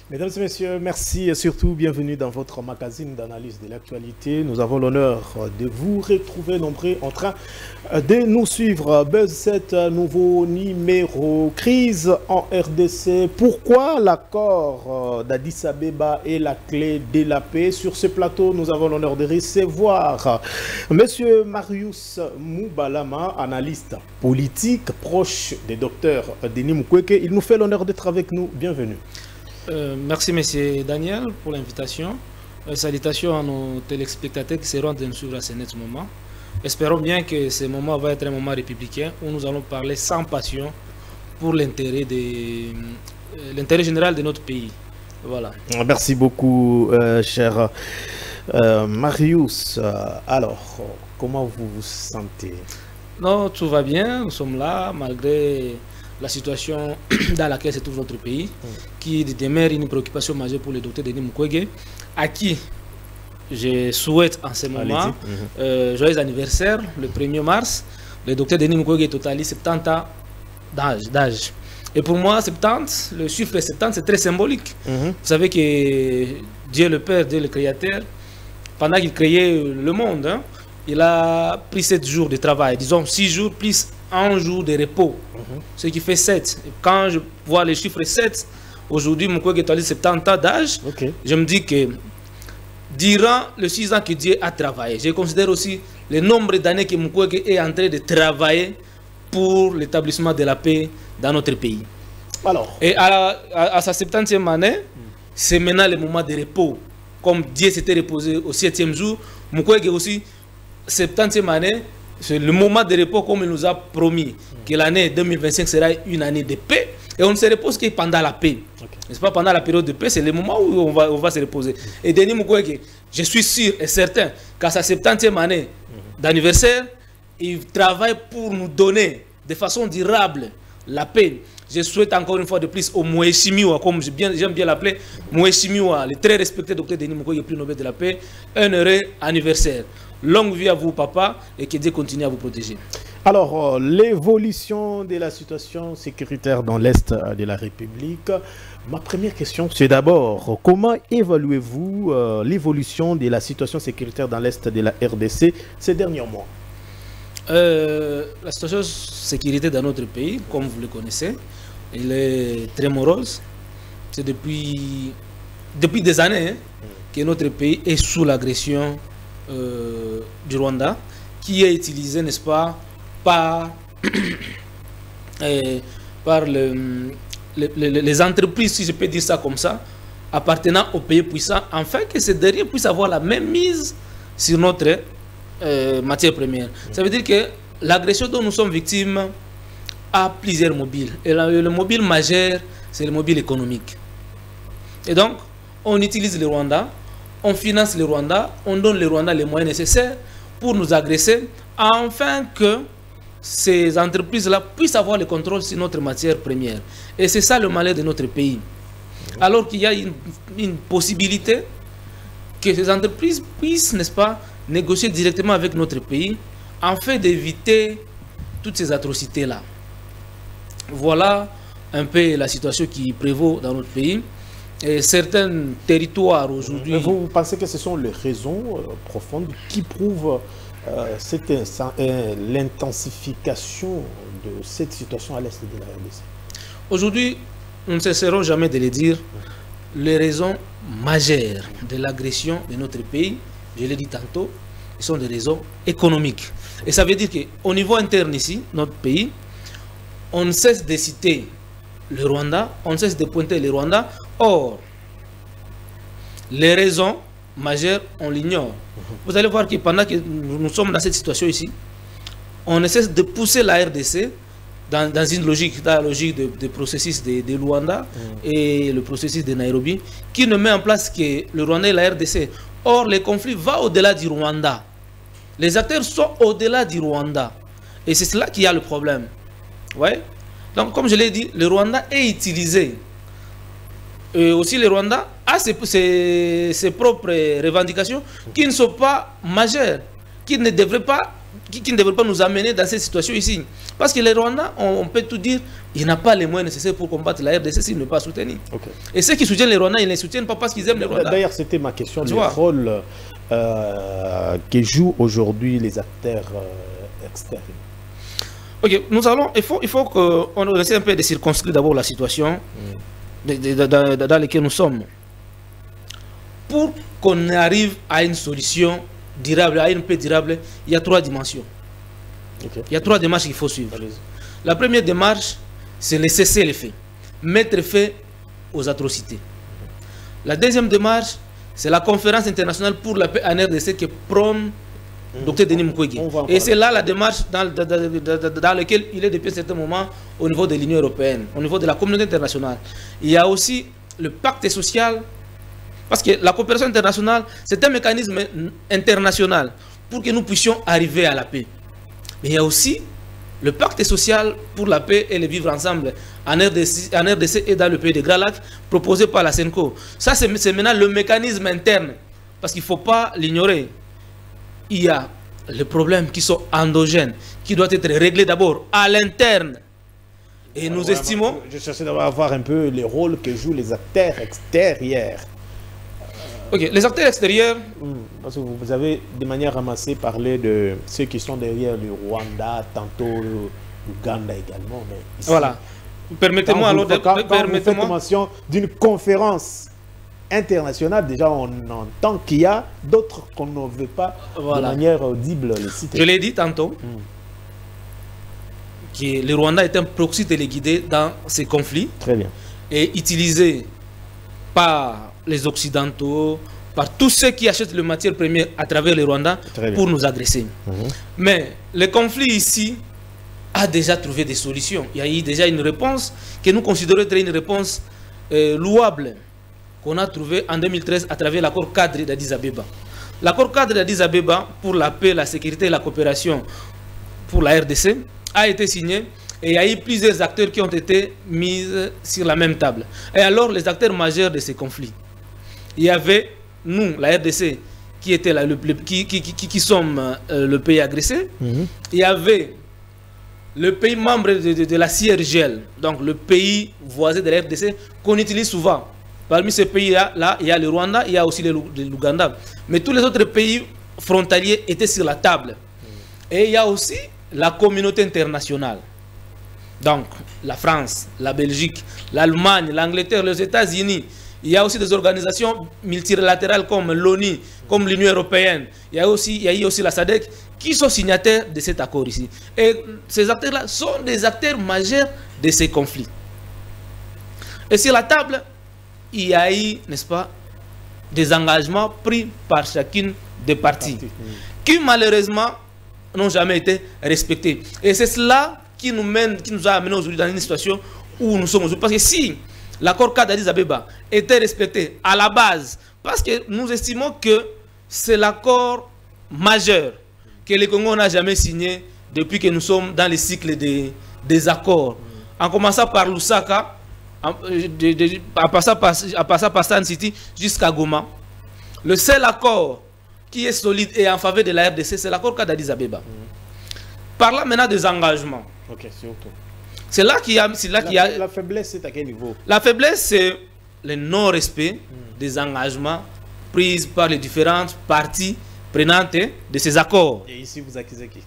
Mesdames et messieurs, merci et surtout bienvenue dans votre magazine d'analyse de l'actualité. Nous avons l'honneur de vous retrouver nombreux en train de nous suivre. Buzz 7, nouveau numéro, crise en RDC. Pourquoi l'accord d'Addis Abeba est la clé de la paix? Sur ce plateau, nous avons l'honneur de recevoir Monsieur Marius Moubalama, analyste politique, proche des docteurs Denis Mukwege. Il nous fait l'honneur d'être avec nous. Bienvenue. Merci monsieur Daniel pour l'invitation. Salutations à nos téléspectateurs qui seront de nous suivre à ce net moment. Espérons bien que ce moment va être un moment républicain où nous allons parler sans passion pour l'intérêt général de notre pays. Voilà. Merci beaucoup, cher Marius. Alors, comment vous vous sentez? Non, tout va bien. Nous sommes là malgré la situation dans laquelle se trouve notre pays, qui demeure une préoccupation majeure pour le docteur Denis Mukwege, à qui je souhaite en ce moment joyeux anniversaire, le 1er mars. Le docteur Denis Mukwege totalise 70 ans d'âge. Et pour moi, 70, le chiffre 70, c'est très symbolique. Vous savez que Dieu le Père, Dieu le Créateur, pendant qu'il créait le monde, il a pris 7 jours de travail, disons 6 jours plus 1 jour de repos, ce qui fait 7. Et quand je vois les chiffres 7, aujourd'hui, Mukwege totalise 70 ans d'âge, je me dis que durant les 6 ans que Dieu a travaillé, je considère aussi le nombre d'années que Mukwege est en train de travailler pour l'établissement de la paix dans notre pays. Alors. Et à sa 70e année, c'est maintenant le moment de repos. Comme Dieu s'était reposé au 7e jour, Mukwege aussi, 70e année, c'est le moment de repos comme il nous a promis que l'année 2025 sera une année de paix. Et on ne se repose que pendant la paix. N'est-ce pas? Pendant la période de paix, c'est le moment où on va se reposer. Et Denis Mukwege, je suis sûr et certain qu'à sa 70e année d'anniversaire, il travaille pour nous donner de façon durable la paix. Je souhaite encore une fois de plus au Moueshimiwa, comme j'aime bien l'appeler, Moueshimiwa, le très respecté docteur Denis Mukwege, prix Nobel de la paix, un heureux anniversaire. Longue vie à vous, papa, et que Dieu continue à vous protéger. Alors, l'évolution de la situation sécuritaire dans l'Est de la République. Ma première question, c'est d'abord, comment évaluez-vous l'évolution de la situation sécuritaire dans l'Est de la RDC ces derniers mois? La situation de sécurité dans notre pays, comme vous le connaissez, elle est très morose. C'est depuis des années que notre pays est sous l'agression du Rwanda, qui est utilisé, n'est-ce pas, par les entreprises, si je peux dire ça comme ça, appartenant aux pays puissants, afin que ces derniers puissent avoir la même mise sur notre matière première. Ça veut dire que l'agression dont nous sommes victimes a plusieurs mobiles. Et le mobile majeur, c'est le mobile économique. Et donc, on utilise le Rwanda, on finance le Rwanda, on donne le Rwanda les moyens nécessaires pour nous agresser, afin que ces entreprises-là puissent avoir le contrôle sur notre matière première. Et c'est ça le malheur de notre pays. Alors qu'il y a une possibilité que ces entreprises puissent, n'est-ce pas, négocier directement avec notre pays, afin d'éviter toutes ces atrocités-là. Voilà un peu la situation qui prévaut dans notre pays. Et certains territoires aujourd'hui... Vous pensez que ce sont les raisons profondes qui prouvent l'intensification de cette situation à l'est de la RDC? Aujourd'hui, nous ne cesserons jamais de le dire, les raisons majeures de l'agression de notre pays, je l'ai dit tantôt, ce sont des raisons économiques. Et ça veut dire qu'au niveau interne ici, notre pays, on ne cesse de citer le Rwanda, on ne cesse de pointer le Rwanda. Or, les raisons majeures, on l'ignore. Vous allez voir que pendant que nous sommes dans cette situation ici, on ne cesse de pousser la RDC dans une logique, dans la logique de processus de Luanda et le processus de Nairobi, qui ne met en place que le Rwanda et la RDC. Or, le conflit va au-delà du Rwanda. Les acteurs sont au-delà du Rwanda. Et c'est cela qui a le problème. Ouais. Donc, comme je l'ai dit, le Rwanda est utilisé. Et aussi, le Rwanda a ses propres revendications qui ne sont pas majeures, qui ne devraient pas qui ne devrait pas nous amener dans cette situation ici. Parce que les Rwandais, on peut tout dire, il n'a pas les moyens nécessaires pour combattre la RDC s'il ne pas soutenir. Okay. Et ceux qui soutiennent les Rwandais, ils ne les soutiennent pas parce qu'ils aiment les Rwandais. D'ailleurs, c'était ma question, le rôle que jouent aujourd'hui les acteurs externes. Ok, il faut qu'on essaie un peu de circonscrire d'abord la situation dans laquelle nous sommes. Pour qu'on arrive à une solution durable, à une paix durable, il y a 3 dimensions. Okay. Il y a 3 démarches qu'il faut suivre. La première démarche, c'est le cessez-le-feu, mettre fin aux atrocités. La deuxième démarche, c'est la conférence internationale pour la paix en RDC qui prône Dr Denis Mukwege. Et c'est là la démarche dans laquelle il est depuis un certain moment au niveau de l'Union européenne, au niveau de la communauté internationale. Il y a aussi le pacte social, parce que la coopération internationale, c'est un mécanisme international pour que nous puissions arriver à la paix. Mais il y a aussi le pacte social pour la paix et le vivre ensemble en RDC et dans le pays des Grands Lacs, proposé par la CENCO. Ça, c'est maintenant le mécanisme interne, parce qu'il ne faut pas l'ignorer. Il y a les problèmes qui sont endogènes, qui doivent être réglés d'abord à l'interne. Et nous estimons... Je cherchais d'abord à voir un peu les rôles que jouent les acteurs extérieurs. Ok, les acteurs extérieurs... Parce que vous avez de manière ramassée parlé de ceux qui sont derrière le Rwanda, tantôt l'Ouganda également. Mais ici, voilà. Permettez-moi alors de... Permettez-moi mention d'une conférence internationale, déjà on entend qu'il y a d'autres qu'on ne veut pas de manière audible les citer. Je l'ai dit tantôt, que le Rwanda est un proxy téléguidé dans ces conflits. Très bien. Et utilisé par les Occidentaux, par tous ceux qui achètent le matière première à travers le Rwanda pour nous agresser. Mais le conflit ici a déjà trouvé des solutions. Il y a eu déjà une réponse que nous considérons être une réponse louable, qu'on a trouvé en 2013 à travers l'accord cadre d'Addis Abeba. L'accord cadre d'Addis Abeba pour la paix, la sécurité et la coopération pour la RDC a été signé et il y a eu plusieurs acteurs qui ont été mis sur la même table. Et alors les acteurs majeurs de ces conflits, il y avait nous, la RDC, qui était là, qui sommes le pays agressé. Il y avait le pays membre de la CIRGL, donc le pays voisin de la RDC qu'on utilise souvent. Parmi ces pays-là, il y a le Rwanda, il y a aussi l'Ouganda. Mais tous les autres pays frontaliers étaient sur la table. Et il y a aussi la communauté internationale. Donc, la France, la Belgique, l'Allemagne, l'Angleterre, les États-Unis. Il y a aussi des organisations multilatérales comme l'ONU, comme l'Union européenne. Il y a eu aussi la SADC qui sont signataires de cet accord ici. Et ces acteurs-là sont des acteurs majeurs de ces conflits. Et sur la table, il y a eu, n'est-ce pas, des engagements pris par chacune des parties, qui malheureusement n'ont jamais été respectés. Et c'est cela qui nous a amenés aujourd'hui dans une situation où nous sommes aujourd'hui. Parce que si l'accord cadre d'Addis Abeba était respecté à la base, parce que nous estimons que c'est l'accord majeur que le Congo n'a jamais signé depuis que nous sommes dans le cycle des accords. En commençant par Lusaka, en passant par San City jusqu'à Goma. Le seul accord qui est solide et en faveur de la RDC, c'est l'accord cadre d'Addis Abeba. Parlant maintenant des engagements. Ok, surtout. C'est là qu'il y a... La faiblesse, c'est à quel niveau? La faiblesse, c'est le non-respect des engagements pris par les différentes parties prenantes de ces accords. Et ici, vous accusez qui?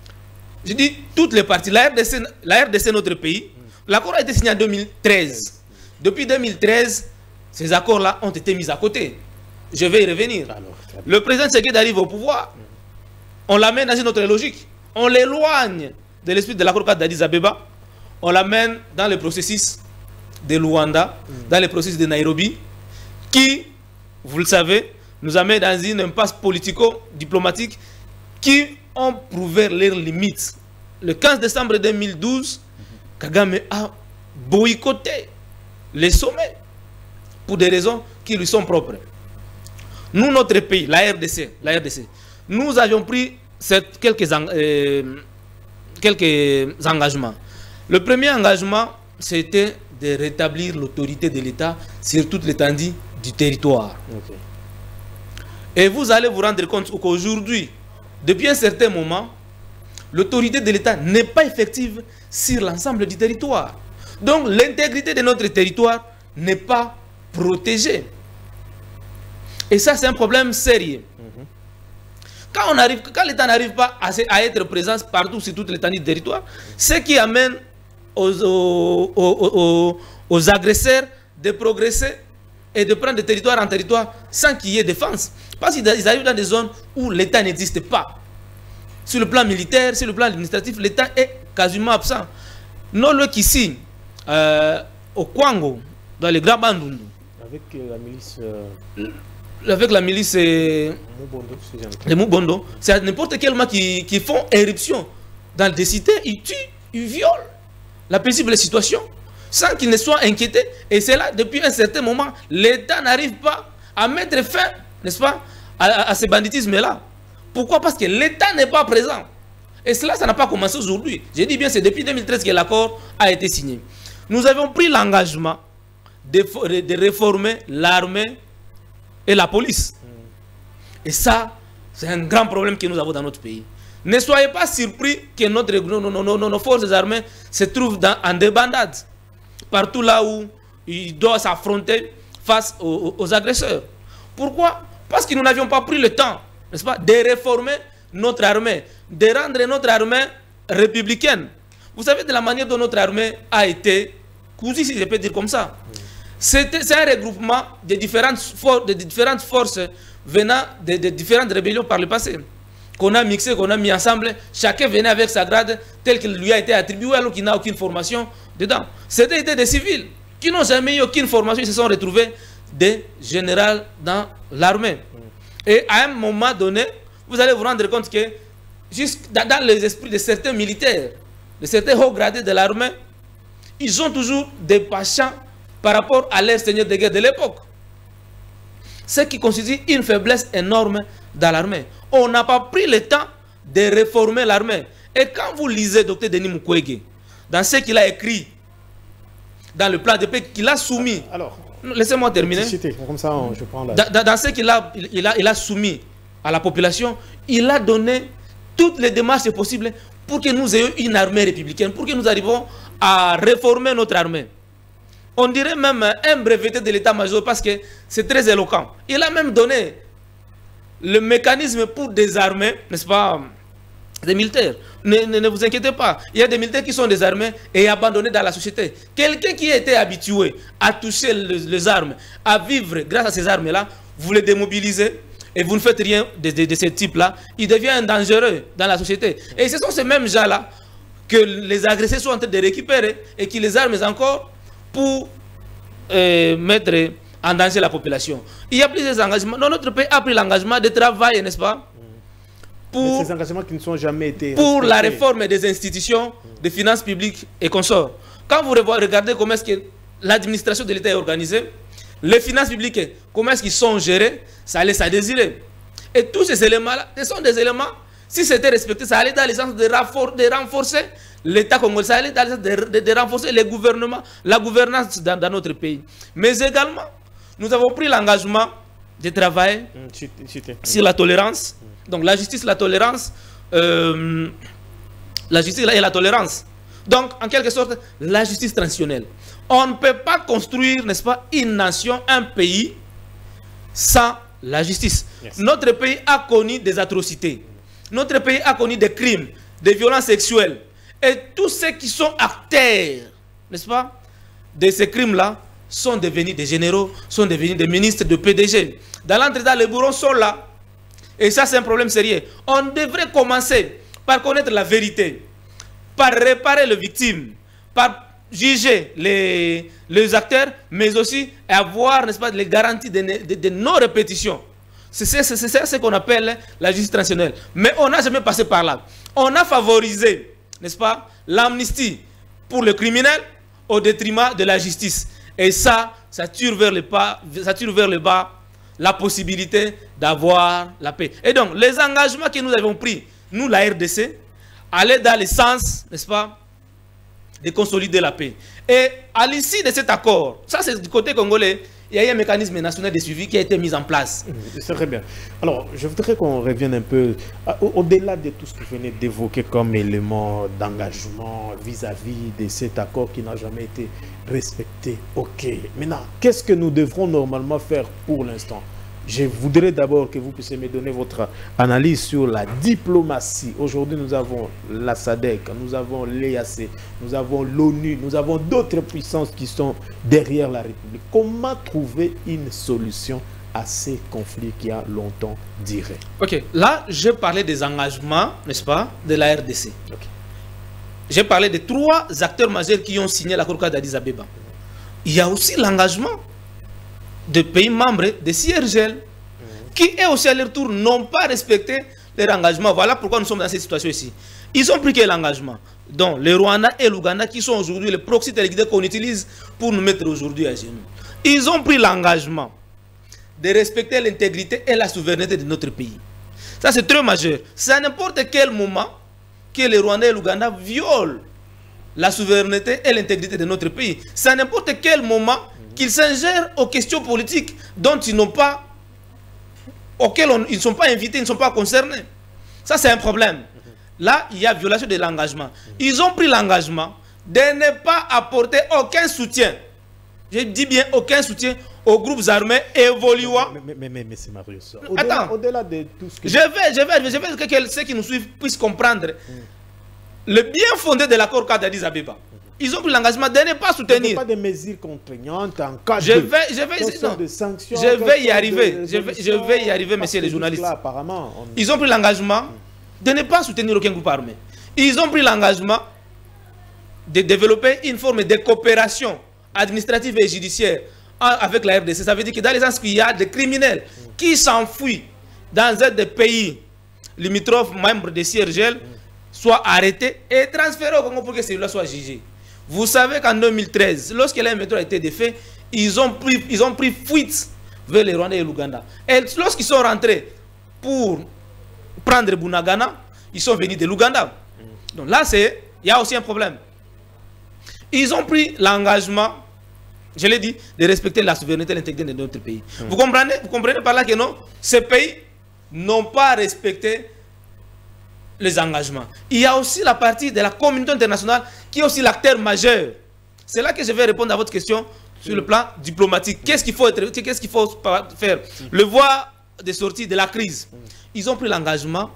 Je dis toutes les parties. La RDC, notre pays, l'accord a été signé en 2013. Depuis 2013, ces accords-là ont été mis à côté. Je vais y revenir. Le président Tshisekedi arrive au pouvoir. On l'amène dans une autre logique. On l'éloigne de l'esprit de l'accord cadre d'Addis Abeba. On l'amène dans le processus de Luanda, dans le processus de Nairobi, qui, vous le savez, nous amène dans une impasse politico-diplomatique qui ont prouvé leurs limites. Le 15 décembre 2012, Kagame a boycotté les sommets pour des raisons qui lui sont propres. Nous, notre pays, la RDC, nous avions pris quelques engagements. Le premier engagement, c'était de rétablir l'autorité de l'État sur toute l'étendue du territoire. Et vous allez vous rendre compte qu'aujourd'hui, depuis un certain moment, l'autorité de l'État n'est pas effective sur l'ensemble du territoire. Donc l'intégrité de notre territoire n'est pas protégée. Et ça, c'est un problème sérieux. Quand l'État n'arrive pas à être présent partout sur toute l'étendue du territoire, ce qui amène aux agresseurs de progresser et de prendre de territoire en territoire sans qu'il y ait défense. Parce qu'ils arrivent dans des zones où l'État n'existe pas. Sur le plan militaire, sur le plan administratif, l'État est quasiment absent. Nous, qu'ici, au Kwango, dans les Grands Bandundu, avec la milice... avec la milice les Mubondo, c'est n'importe quel moment qui font éruption dans des cités, ils tuent, ils violent la paisible situation sans qu'ils ne soient inquiétés. Et c'est là, depuis un certain moment, l'État n'arrive pas à mettre fin, n'est-ce pas, à ce banditisme-là. Pourquoi? Parce que l'État n'est pas présent. Et cela, ça n'a pas commencé aujourd'hui. J'ai dit bien, c'est depuis 2013 que l'accord a été signé. Nous avons pris l'engagement de réformer l'armée et la police. Et ça, c'est un grand problème que nous avons dans notre pays. Ne soyez pas surpris que nos forces armées se trouvent en débandade. Partout là où ils doivent s'affronter face aux agresseurs. Pourquoi? Parce que nous n'avions pas pris le temps, n'est-ce pas, de réformer notre armée, de rendre notre armée républicaine. Vous savez de la manière dont notre armée a été cousue, si je peux dire comme ça. C'est un regroupement de différentes forces venant de différentes rébellions par le passé. Qu'on a mixé, qu'on a mis ensemble. Chacun venait avec sa grade telle qu'il lui a été attribuée alors qu'il n'a aucune formation dedans. C'était des civils qui n'ont jamais eu aucune formation. Ils se sont retrouvés des généraux dans l'armée. Et à un moment donné, vous allez vous rendre compte que dans les esprits de certains militaires, de certains hauts gradés de l'armée, ils ont toujours des penchants par rapport à leur seigneur de guerre de l'époque. Ce qui constitue une faiblesse énorme dans l'armée. On n'a pas pris le temps de réformer l'armée. Et quand vous lisez Dr Denis Mukwege, dans ce qu'il a écrit, dans le plan de paix qu'il a soumis, laissez-moi terminer, comme ça, je prends dans ce qu'il a soumis à la population, il a donné toutes les démarches possibles pour que nous ayons une armée républicaine, pour que nous arrivions à réformer notre armée. On dirait même un breveté de l'état-major parce que c'est très éloquent. Il a même donné le mécanisme pour désarmer, n'est-ce pas, des militaires. Ne vous inquiétez pas. Il y a des militaires qui sont désarmés et abandonnés dans la société. Quelqu'un qui a été habitué à toucher les armes, à vivre grâce à ces armes-là, vous les démobilisez et vous ne faites rien de ce type-là, il devient dangereux dans la société. Et ce sont ces mêmes gens-là que les agressés sont en train de récupérer et qui les arment encore pour mettre en danger la population. Il y a plusieurs engagements. Notre pays a pris l'engagement de travailler, n'est-ce pas, pour ces engagements qui ne sont jamais été pour la réforme des institutions de finances publiques et consorts. Quand vous regardez comment est-ce que l'administration de l'État est organisée, les finances publiques, comment est-ce qu'ils sont gérés, ça laisse à désirer. Et tous ces éléments-là, ce sont des éléments, si c'était respecté, ça allait dans le sens de renforcer l'État congolais, ça allait dans le sens de renforcer les gouvernements, la gouvernance dans notre pays. Mais également, nous avons pris l'engagement de travailler sur la tolérance. Donc la justice, la tolérance, la justice et la tolérance. Donc, en quelque sorte, la justice transitionnelle. On ne peut pas construire, n'est-ce pas, une nation, un pays, sans la justice. Yes. Notre pays a connu des atrocités. Notre pays a connu des crimes, des violences sexuelles. Et tous ceux qui sont acteurs, n'est-ce pas, de ces crimes-là, sont devenus des généraux, sont devenus des ministres, de PDG. Dans l'entretien, les bourreaux sont là. Et ça, c'est un problème sérieux. On devrait commencer par connaître la vérité, par réparer les victimes, par juger les acteurs, mais aussi avoir, n'est-ce pas, les garanties de non-répétition. C'est ce qu'on appelle la justice transitionnelle. Mais on n'a jamais passé par là. On a favorisé, n'est-ce pas, l'amnistie pour le criminel au détriment de la justice. Et ça tire vers le bas la possibilité d'avoir la paix. Et donc, les engagements que nous avons pris, nous, la RDC, allaient dans le sens, n'est-ce pas, de consolider la paix. Et à l'issue de cet accord, ça c'est du côté congolais, il y a eu un mécanisme national de suivi qui a été mis en place. C'est très bien. Alors, je voudrais qu'on revienne un peu au-delà de tout ce que vous venez d'évoquer comme élément d'engagement vis-à-vis de cet accord qui n'a jamais été respecté. Ok. Maintenant, qu'est-ce que nous devrons normalement faire pour l'instant? Je voudrais d'abord que vous puissiez me donner votre analyse sur la diplomatie. Aujourd'hui, nous avons la SADC, nous avons l'EAC, nous avons l'ONU, nous avons d'autres puissances qui sont derrière la République. Comment trouver une solution à ces conflits qui a longtemps duré? Ok, là, je parlais des engagements, n'est-ce pas, de la RDC. Okay. J'ai parlé de 3 acteurs majeurs qui ont signé l'accord d'Addis Abeba. Il y a aussi l'engagement de pays membres de CIRGL qui, eux aussi, à leur tour, n'ont pas respecté leur engagement. Voilà pourquoi nous sommes dans cette situation ici. Ils ont pris quel engagement? Donc, le Rwanda et l'Ouganda, qui sont aujourd'hui les proxys téléguidés qu'on utilise pour nous mettre aujourd'hui à genoux. Ils ont pris l'engagement de respecter l'intégrité et la souveraineté de notre pays. Ça, c'est très majeur. C'est à n'importe quel moment que le Rwanda et l'Ouganda violent la souveraineté et l'intégrité de notre pays. C'est à n'importe quel moment qu'ils s'ingèrent aux questions politiques dont ils n'ont pas, auxquelles ils ne sont pas invités, ils ne sont pas concernés. Ça, c'est un problème. Là, il y a violation de l'engagement. Ils ont pris l'engagement de ne pas apporter aucun soutien. Je dis bien aucun soutien aux groupes armés évoluant. Mais c'est Marius. Attends. Au-delà de tout ce que... Je veux que ceux qui nous suivent puissent comprendre le bien fondé de l'accord cadre d'Addis Abeba. Ils ont pris l'engagement de ne pas soutenir. Pas de mesures contraignantes en cas de sanctions. Je vais y arriver. Je vais y arriver, messieurs les journalistes. Là, apparemment, ils ont pris l'engagement de ne pas soutenir aucun groupe armé. Ils ont pris l'engagement de développer une forme de coopération administrative et judiciaire avec la RDC. Ça veut dire que dans les sens qu'il y a des criminels qui s'enfuient dans un des pays limitrophes, membres de CIRGL, soient arrêtés et transférés au Congo pour que celui-là soit jugé. Vous savez qu'en 2013, lorsque la M23 a été défait, ils ont pris fuite vers les Rwandais et l'Ouganda. Et lorsqu'ils sont rentrés pour prendre Bunagana, ils sont venus de l'Ouganda. Donc là, il y a aussi un problème. Ils ont pris l'engagement, je l'ai dit, de respecter la souveraineté et l'intégrité de notre pays. Vous comprenez par là que non, ces pays n'ont pas respecté les engagements. Il y a aussi la partie de la communauté internationale qui est aussi l'acteur majeur. C'est là que je vais répondre à votre question sur le plan diplomatique. Qu'est-ce qu'il faut faire? Le voie de sortie de la crise. Ils ont pris l'engagement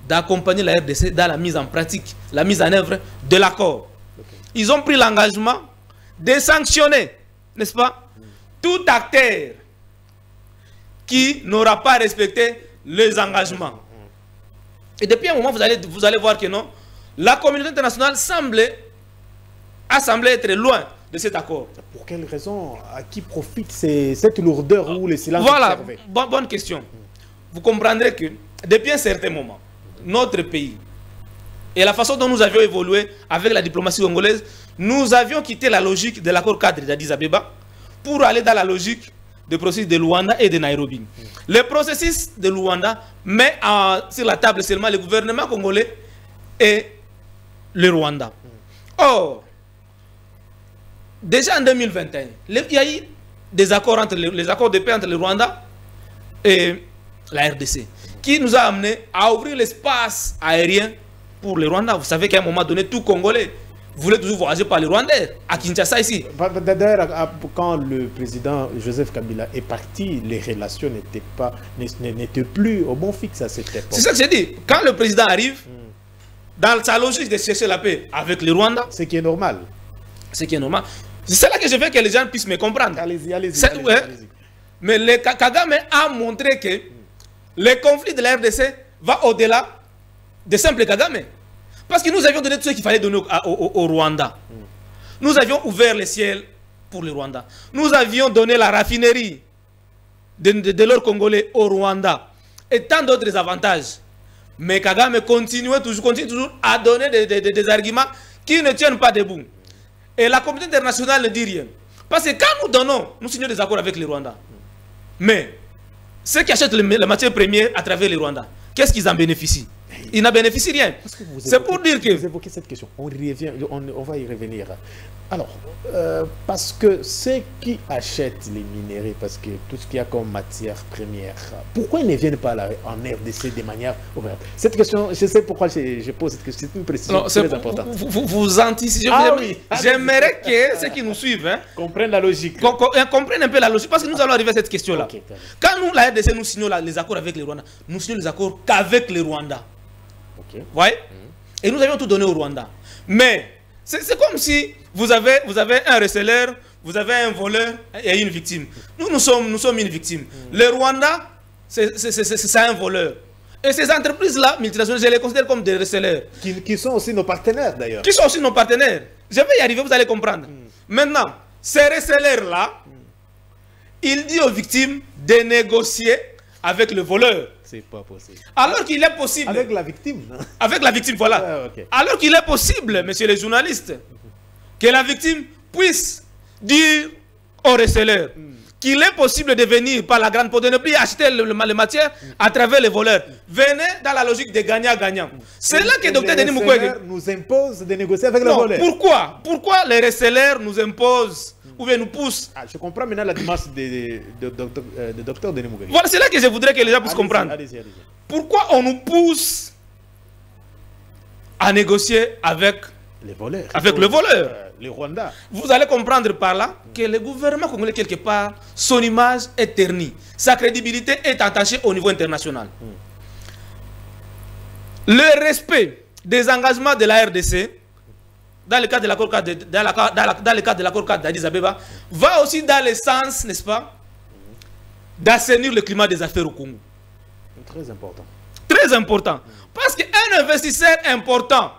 d'accompagner la RDC dans la mise en pratique, la mise en œuvre de l'accord. Ils ont pris l'engagement de sanctionner, n'est-ce pas, tout acteur qui n'aura pas respecté les engagements. Et depuis un moment, vous allez voir que non, la communauté internationale a semblé être loin de cet accord. Pour quelle raison? À qui profite cette lourdeur ou le silence? Voilà, bonne question. Vous comprendrez que depuis un certain moment, notre pays et la façon dont nous avions évolué avec la diplomatie congolaise, nous avions quitté la logique de l'accord cadre d'Addis Abeba pour aller dans la logique du processus de Luanda et de Nairobi. Le processus de Luanda met sur la table seulement le gouvernement congolais et le Rwanda. Or, déjà en 2021, il y a eu des accords les accords de paix entre le Rwanda et la RDC qui nous a amené à ouvrir l'espace aérien pour le Rwanda. Vous savez qu'à un moment donné, tout Congolais voulait toujours voyager par les Rwandais à Kinshasa ici. D'ailleurs, quand le président Joseph Kabila est parti, les relations n'étaient plus au bon fixe à cette époque. C'est ça que j'ai dit. Quand le président arrive, dans sa logique de chercher la paix avec le Rwanda, ce qui est normal. Ce qui est normal. C'est là que je veux que les gens puissent me comprendre. Allez-y. Mais le Kagame a montré que le conflit de la RDC va au-delà de simple Kagame. Parce que nous avions donné tout ce qu'il fallait donner au Rwanda. Nous avions ouvert le ciel pour le Rwanda. Nous avions donné la raffinerie de l'or congolais au Rwanda. Et tant d'autres avantages. Mais Kagame continue toujours à donner des arguments qui ne tiennent pas debout. Et la communauté internationale ne dit rien. Parce que quand nous signons des accords avec le Rwanda. Mais ceux qui achètent les matières premières à travers le Rwanda, qu'est-ce qu'ils en bénéficient? Il n'a bénéficié rien. C'est pour dire que... Vous évoquez cette question, on va y revenir. Alors, parce que ceux qui achètent les minéraux, parce que tout ce qu'il y a comme matière première, pourquoi ils ne viennent pas là, en RDC de manière ouverte? Cette question, je sais pourquoi je pose cette question, c'est une précision très importante. Vous anticipez. Oui. J'aimerais que ceux qui nous suivent comprennent la logique. Comprennent un peu la logique, parce que nous allons arriver à cette question-là. Okay, quand nous, la RDC, nous signons les accords avec les Rwandais, nous signons les accords qu'avec les Rwandais. Okay. Vous voyez? Et nous avions tout donné au Rwanda. Mais c'est comme si vous avez un receleur, vous avez un voleur et une victime. Nous sommes une victime. Le Rwanda, c'est un voleur. Et ces entreprises-là, multinationales, je les considère comme des receleurs. Qui sont aussi nos partenaires d'ailleurs. Qui sont aussi nos partenaires. Je vais y arriver, vous allez comprendre. Maintenant, ces receleurs-là, ils disent aux victimes de négocier avec le voleur. C'est pas possible. Alors qu'il est possible. Avec la victime. Avec la victime, voilà. Ah, okay. Alors qu'il est possible, messieurs les journalistes, que la victime puisse dire au receleur qu'il est possible de venir par la grande porte, de ne plus acheter les matières à travers les voleurs. Venez dans la logique de gagnant-gagnant. C'est là que Dr Denis Mukwege nous impose de négocier avec les voleurs. Pourquoi les receleurs nous imposent ou bien nous poussent? Je comprends maintenant la démarche de Dr Denis Mukwege. Voilà, c'est là que je voudrais que les gens puissent comprendre. Allez-y. Pourquoi on nous pousse à négocier avec les voleurs. Avec le voleur. Les Rwandais. Vous allez comprendre par là que le gouvernement congolais, quelque part, son image est ternie. Sa crédibilité est entachée au niveau international. Le respect des engagements de la RDC, dans le cadre de l'accord cadre d'Addis Abeba, va aussi dans le sens, n'est-ce pas, d'assainir le climat des affaires au Congo. Très important. Très important. Parce qu'un investisseur important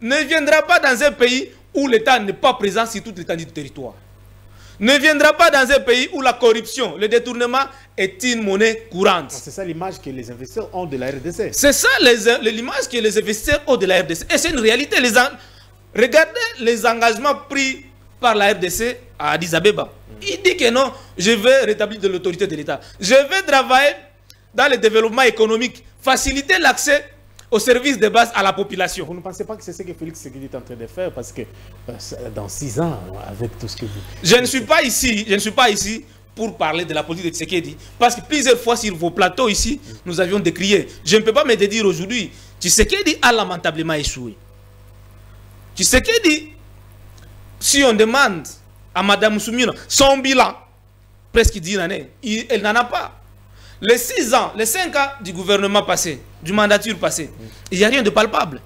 ne viendra pas dans un pays où l'État n'est pas présent sur toute l'étendue du territoire. Ne viendra pas dans un pays où la corruption, le détournement est une monnaie courante. C'est ça l'image que les investisseurs ont de la RDC. C'est ça l'image que les investisseurs ont de la RDC. Et c'est une réalité. Regardez les engagements pris par la RDC à Addis Abeba. Il dit que non, je vais rétablir de l'autorité de l'État. Je vais travailler dans le développement économique, faciliter l'accès aux services de base à la population. Vous ne pensez pas que c'est ce que Félix Tshisekedi est en train de faire? Parce que dans 6 ans, avec tout ce que vous... Je ne suis pas ici pour parler de la politique de Tshisekedi. Parce que plusieurs fois sur vos plateaux ici, nous avions décrié. Je ne peux pas me dire aujourd'hui, Tshisekedi a lamentablement échoué. Tshisekedi, si on demande à Mme Soumina son bilan, presque 10 années, elle n'en a pas. Les 6 ans, les 5 ans du gouvernement passé, du mandature passé, il n'y a rien de palpable.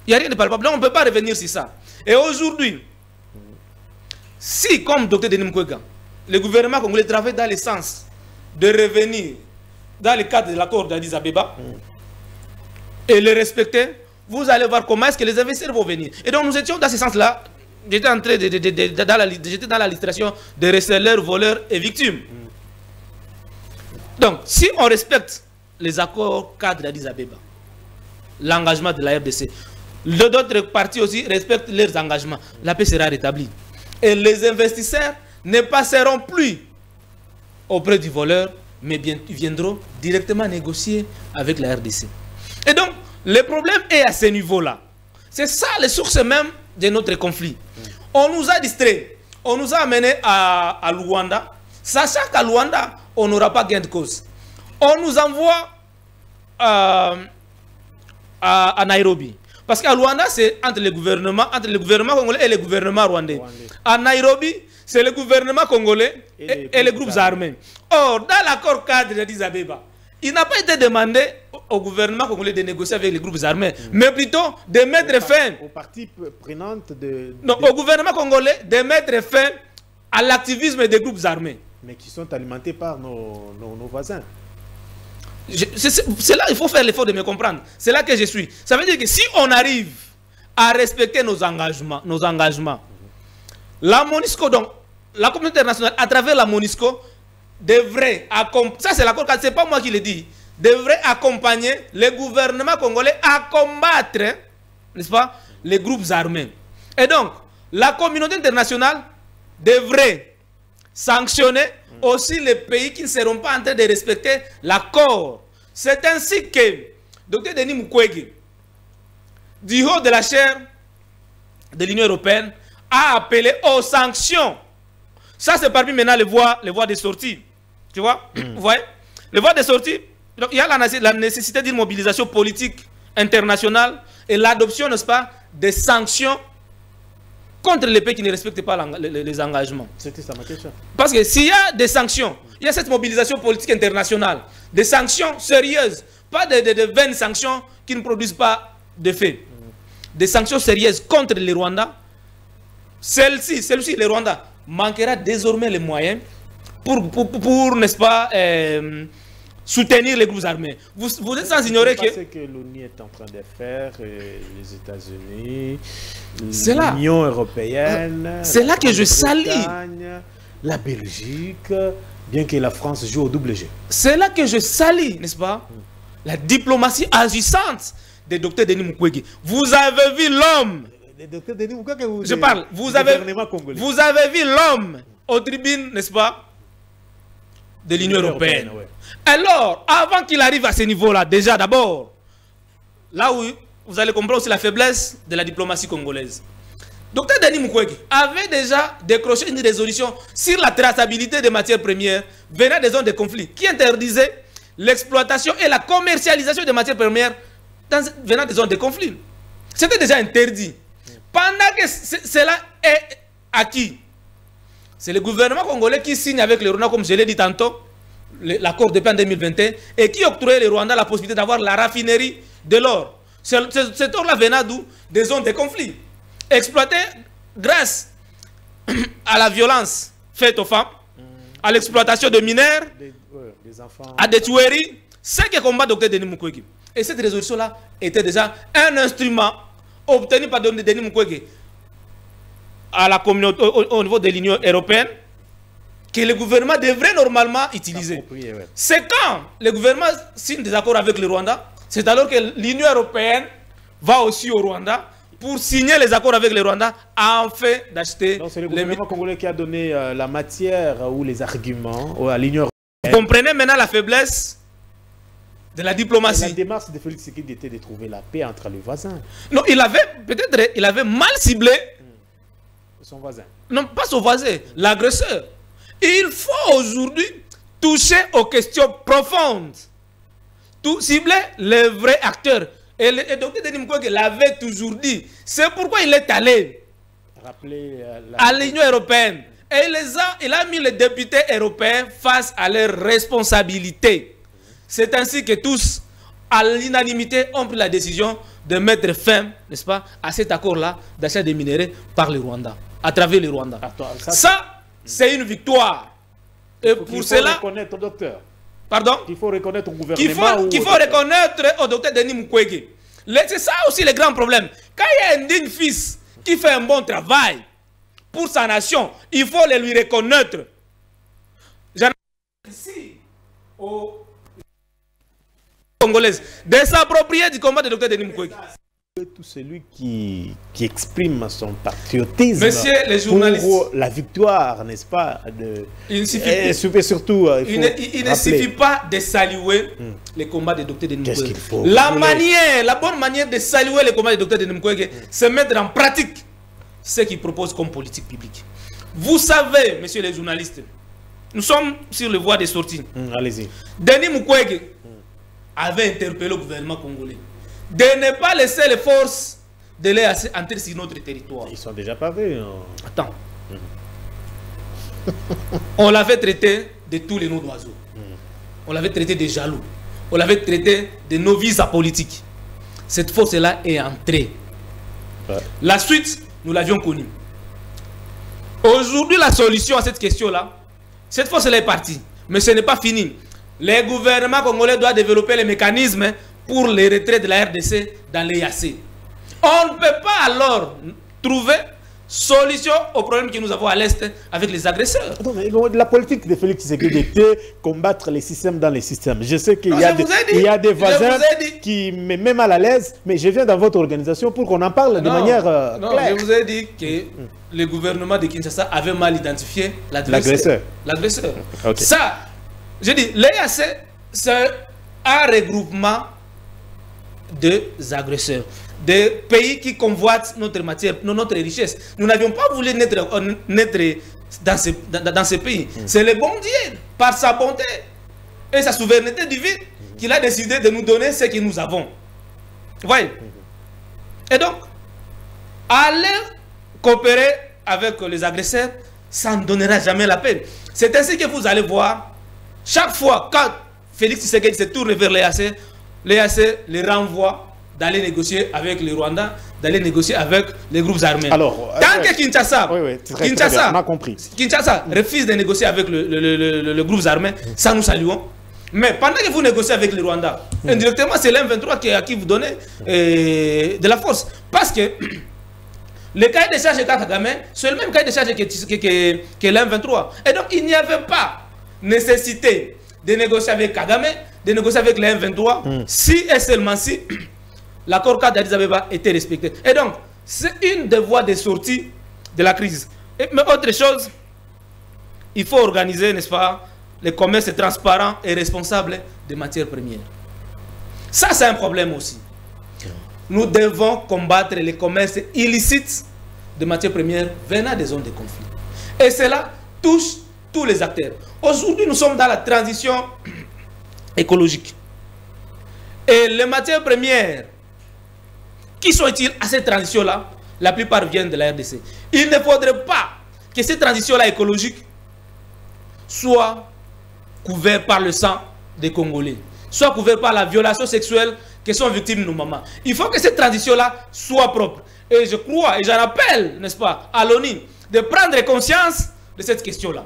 Il n'y a rien de palpable. Là, on ne peut pas revenir sur ça. Et aujourd'hui, si, comme Dr Denis Mukwege, le gouvernement congolais travaille dans le sens de revenir dans le cadre de l'accord d'Addis Abeba et le respecter, vous allez voir comment est-ce que les investisseurs vont venir. Et donc, nous étions dans ce sens-là. J'étais en train j'étais dans la listration de receleurs, voleurs et victimes. Donc, si on respecte les accords cadres d'Addis Abeba, l'engagement de la RDC, d'autres parties aussi respectent leurs engagements, la paix sera rétablie. Et les investisseurs ne passeront plus auprès du voleur, mais bien, ils viendront directement négocier avec la RDC. Et donc, le problème est à ce niveau-là. C'est ça les sources même de notre conflit. On nous a distraits, on nous a amenés à Luanda, sachant qu'à Luanda, on n'aura pas gain de cause. On nous envoie à Nairobi. Parce qu'à Luanda, c'est entre le gouvernement congolais et le gouvernement rwandais. À Nairobi, c'est le gouvernement congolais et les groupes armés. Or, dans l'accord cadre d'Addis Abeba, il n'a pas été demandé au gouvernement congolais de négocier avec les groupes armés, mais plutôt de mettre fin aux parties prenantes au gouvernement congolais de mettre fin à l'activisme des groupes armés. Mais qui sont alimentés par nos voisins. C'est là qu'il faut faire l'effort de me comprendre. C'est là que je suis. Ça veut dire que si on arrive à respecter nos engagements, la MONUSCO, donc la communauté internationale, à travers la MONUSCO, devrait accompagner, ça c'est l'accord, c'est pas moi qui le dis, devrait accompagner le gouvernement congolais à combattre, n'est-ce pas, les groupes armés. Et donc, la communauté internationale devrait sanctionner aussi les pays qui ne seront pas en train de respecter l'accord. C'est ainsi que Dr Denis Mukwege, du haut de la chaire de l'Union européenne, a appelé aux sanctions. Ça, c'est parmi maintenant les voies de sortie. Tu vois? Vous voyez? Les voies de sortie. Donc, il y a la nécessité d'une mobilisation politique internationale et l'adoption, n'est-ce pas, des sanctions contre les pays qui ne respectent pas les engagements. C'était ça ma question. Parce que s'il y a des sanctions, il y a cette mobilisation politique internationale, des sanctions sérieuses, pas de vaines sanctions qui ne produisent pas d'effet. Des sanctions sérieuses contre les Rwandais. Celle-ci, le Rwanda, manquera désormais les moyens pour n'est-ce pas, soutenir les groupes armés. Vous êtes sans ignorer que... C'est ce que l'ONU est en train de faire, les États-Unis, l'Union européenne... C'est là que je salis. La Belgique, bien que la France joue au double jeu. C'est là que je salis, n'est-ce pas? La diplomatie agissante de Dr Denis Mukwege. Vous avez vu l'homme... Je parle. Vous avez vu l'homme aux tribunes, n'est-ce pas, de l'Union européenne. Ouais. Alors, avant qu'il arrive à ce niveau-là, déjà d'abord, là où vous allez comprendre aussi la faiblesse de la diplomatie congolaise. Dr Denis Mukwege avait déjà décroché une résolution sur la traçabilité des matières premières venant des zones de conflit qui interdisait l'exploitation et la commercialisation des matières premières venant des zones de conflit. C'était déjà interdit. Pendant que cela est acquis, c'est le gouvernement congolais qui signe avec le Rwanda, comme je l'ai dit tantôt, l'accord de paix en 2021, et qui octroyait le Rwanda la possibilité d'avoir la raffinerie de l'or. Cet or-là venait d'où? Des zones de conflit, exploité grâce à la violence faite aux femmes, à l'exploitation de mineurs, des enfants, à des tueries. C'est que combat Dr Denis Mukwege. Et cette résolution-là était déjà un instrument obtenu par Denis Mukwege à la communauté, au niveau de l'Union européenne, que le gouvernement devrait normalement utiliser. Ouais. C'est quand le gouvernement signe des accords avec le Rwanda, c'est alors que l'Union européenne va aussi au Rwanda pour signer les accords avec le Rwanda afin d'acheter... C'est le gouvernement congolais qui a donné la matière ou les arguments à l'Union européenne. Vous comprenez maintenant la faiblesse de la diplomatie. La démarche de Félix Tshisekedi était de trouver la paix entre les voisins. Non, il avait mal ciblé son voisin. Non, pas son voisin, l'agresseur. Il faut aujourd'hui toucher aux questions profondes. Cibler les vrais acteurs. Et le docteur Denis Mukwege l'avait toujours dit. C'est pourquoi il est allé à l'Union européenne. Et il a mis les députés européens face à leurs responsabilités. C'est ainsi que tous, à l'unanimité, ont pris la décision de mettre fin, n'est-ce pas, à cet accord-là d'achat des minéraux par le Rwanda, à travers le Rwanda. Ça, c'est une victoire. Et pour cela... Il faut reconnaître, docteur. Pardon? Il faut reconnaître au gouvernement. Qu'il faut reconnaître au docteur Denis Mukwege. C'est ça aussi le grand problème. Quand il y a un digne fils qui fait un bon travail pour sa nation, il faut le lui reconnaître. J'en ai ici aux Congolaises de s'approprier du combat du docteur Denis Mukwege. Tout celui qui exprime son patriotisme, Monsieur les journalistes, pour la victoire, n'est-ce pas, il ne suffit, surtout, il ne suffit pas de saluer les combats du docteur Denis Mukwege. Qu'il faut la bonne manière de saluer les combats du docteur Denis Mukwege, c'est mettre en pratique ce qu'il propose comme politique publique. Vous savez, messieurs les journalistes, nous sommes sur le voie de sortie. Allez-y. Denis Mukwege avait interpellé le gouvernement congolais de ne pas laisser les forces de l'EAC entrer sur notre territoire. Ils sont déjà pavés. Attends. On l'avait traité de tous les noms d'oiseaux. On l'avait traité de jaloux. On l'avait traité de novices apolitiques. Cette force-là est entrée. Ouais. La suite, nous l'avions connue. Aujourd'hui, la solution à cette question-là, cette force-là est partie. Mais ce n'est pas fini. Les gouvernements congolais doivent développer les mécanismes pour les retraits de la RDC dans l'EAC. On ne peut pas alors trouver solution au problème que nous avons à l'Est avec les agresseurs. Non, mais la politique de Félix Tshisekedi était combattre les systèmes dans les systèmes. Je sais qu'il y a des voisins qui me mettent mal à l'aise, mais je viens dans votre organisation pour qu'on en parle de manière claire. Je vous ai dit que le gouvernement de Kinshasa avait mal identifié l'agresseur. Okay. Ça, je dis, l'EAC, c'est un regroupement des agresseurs, des pays qui convoitent notre matière, notre richesse. Nous n'avions pas voulu naître dans ce pays. C'est le bon Dieu, par sa bonté et sa souveraineté divine, qu'il a décidé de nous donner ce que nous avons. Vous voyez? Et donc, aller coopérer avec les agresseurs, ça ne donnera jamais la peine. C'est ainsi que vous allez voir, chaque fois, quand Félix Tshisekedi se tourne vers l'EAC les renvoie d'aller négocier avec les Rwandais, d'aller négocier avec les groupes armés. Alors, tant que Kinshasa, on a compris. Kinshasa refuse de négocier avec le groupe armé, ça nous saluons. Mais pendant que vous négociez avec les Rwandais, indirectement, c'est l'M23 à qui vous donnez de la force. Parce que le cahier de charge de Kagame, c'est le même cahier de charge que l'M23. Et donc, il n'y avait pas nécessité de négocier avec Kagame, de négocier avec le M23, si et seulement si l'accord cadre d'Addis Abeba était respecté. Et donc, c'est une des voies de sortie de la crise. Mais autre chose, il faut organiser, n'est-ce pas, le commerce transparent et responsable des matières premières. Ça, c'est un problème aussi. Nous devons combattre les commerces illicites de matières premières venant des zones de conflit. Et cela touche tous les acteurs. Aujourd'hui, nous sommes dans la transition écologique. Et les matières premières qui sont utiles à cette transition-là, la plupart viennent de la RDC. Il ne faudrait pas que cette transition-là écologique soit couverte par le sang des Congolais, soit couverte par la violation sexuelle que sont victimes nos mamans. Il faut que cette transition-là soit propre. Et je crois, et j'en appelle, n'est-ce pas, à l'ONU, de prendre conscience de cette question-là.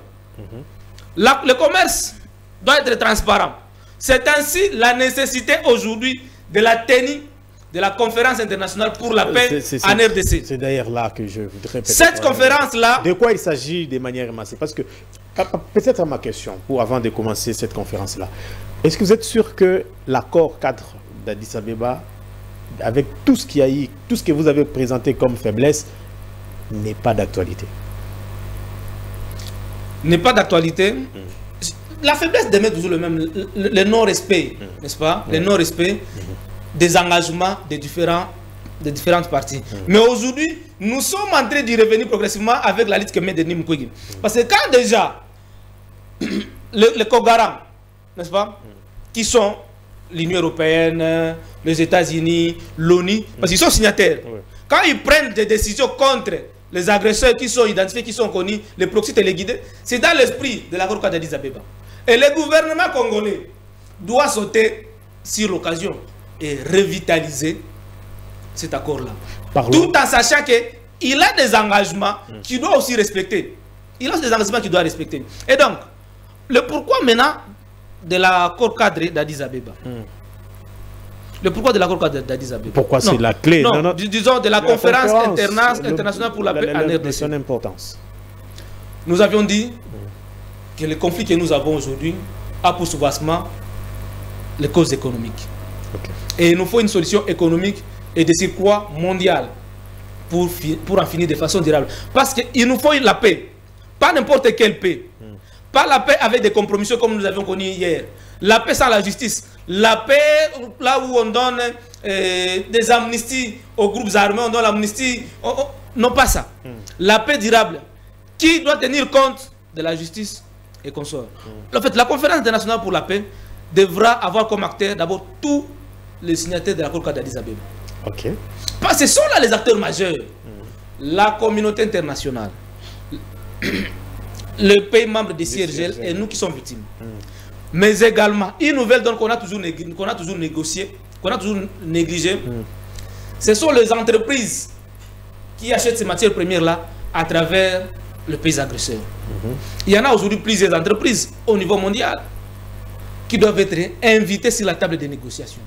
Le commerce doit être transparent. C'est ainsi la nécessité aujourd'hui de la tenue de la conférence internationale pour la paix en RDC. C'est d'ailleurs là que je voudrais... Cette conférence-là... De quoi il s'agit de manière massive? Parce que, peut-être ma question, avant de commencer cette conférence-là, est-ce que vous êtes sûr que l'accord cadre d'Addis Abeba, avec tout ce qu'il y a eu, tout ce que vous avez présenté comme faiblesse, n'est pas d'actualité? N'est pas d'actualité. La faiblesse demeure toujours le même, le non-respect, n'est-ce pas? Le non-respect des engagements des différentes parties. Mais aujourd'hui, nous sommes en train d'y revenir progressivement avec la lutte que met Denis Mukwege. Parce que quand déjà, les co-garants, n'est-ce pas, qui sont l'Union européenne, les États-Unis, l'ONU, parce qu'ils sont signataires, quand ils prennent des décisions contre les agresseurs qui sont identifiés, qui sont connus, les proxys téléguidés, c'est dans l'esprit de l'accord d'Addis Abeba. Et le gouvernement congolais doit sauter sur l'occasion et revitaliser cet accord-là. Tout en sachant qu'il a des engagements qu'il doit aussi respecter. Il a des engagements qu'il doit respecter. Et donc, le pourquoi maintenant de l'accord cadre d'Addis Abeba. Le pourquoi de l'accord cadre d'Addis Abeba. Pourquoi c'est la clé? Non, disons de la conférence internationale pour la paix en RDC. Son importance. Nous avions dit que le conflit que nous avons aujourd'hui a pour soubassement les causes économiques. Et il nous faut une solution économique et de surcroît mondiale pour en finir de façon durable. Parce qu'il nous faut la paix. Pas n'importe quelle paix. Pas la paix avec des compromissions comme nous avions connu hier. La paix sans la justice. La paix là où on donne des amnisties aux groupes armés, on donne l'amnistie. Non, pas ça. La paix durable qui doit tenir compte de la justice et consort. En fait, la conférence internationale pour la paix devra avoir comme acteur d'abord tous les signataires de l'accord d'Addis Abeba. Parce que ce sont là les acteurs majeurs. La communauté internationale, le pays membre des CIRGL et nous qui sommes victimes. Mais également, une nouvelle donne qu'on a toujours négocié, qu'on a toujours négligé, ce sont les entreprises qui achètent ces matières premières-là à travers le pays agresseur. Il y en a aujourd'hui plusieurs entreprises au niveau mondial qui doivent être invitées sur la table des négociations.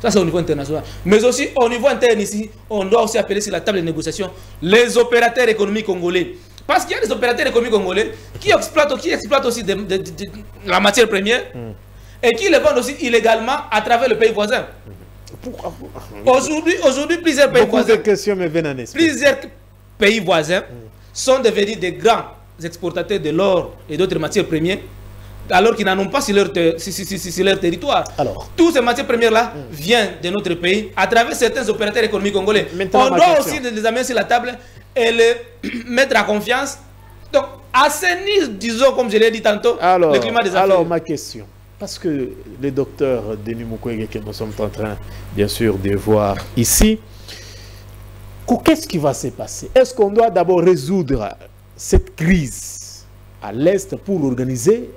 Ça, c'est au niveau international. Mais aussi, au niveau interne ici, on doit aussi appeler sur la table de négociation les opérateurs économiques congolais. Parce qu'il y a des opérateurs économiques congolais qui exploitent aussi la matière première et qui les vendent aussi illégalement à travers le pays voisin. Aujourd'hui, plusieurs pays voisins, plusieurs pays voisins sont devenus des grands exportateurs de l'or et d'autres matières premières alors qu'ils n'en ont pas sur leur, sur leur territoire. Alors, toutes ces matières premières-là viennent de notre pays à travers certains opérateurs économiques congolais. Maintenant, on doit aussi les amener sur la table et les mettre à confiance. Donc, assainir, disons, comme je l'ai dit tantôt, le climat des affaires. Alors, ma question, parce que le docteur Denis Mukwege, que nous sommes en train, bien sûr, de voir ici, qu'est-ce qui va se passer? Est-ce qu'on doit d'abord résoudre cette crise à l'Est pour organiser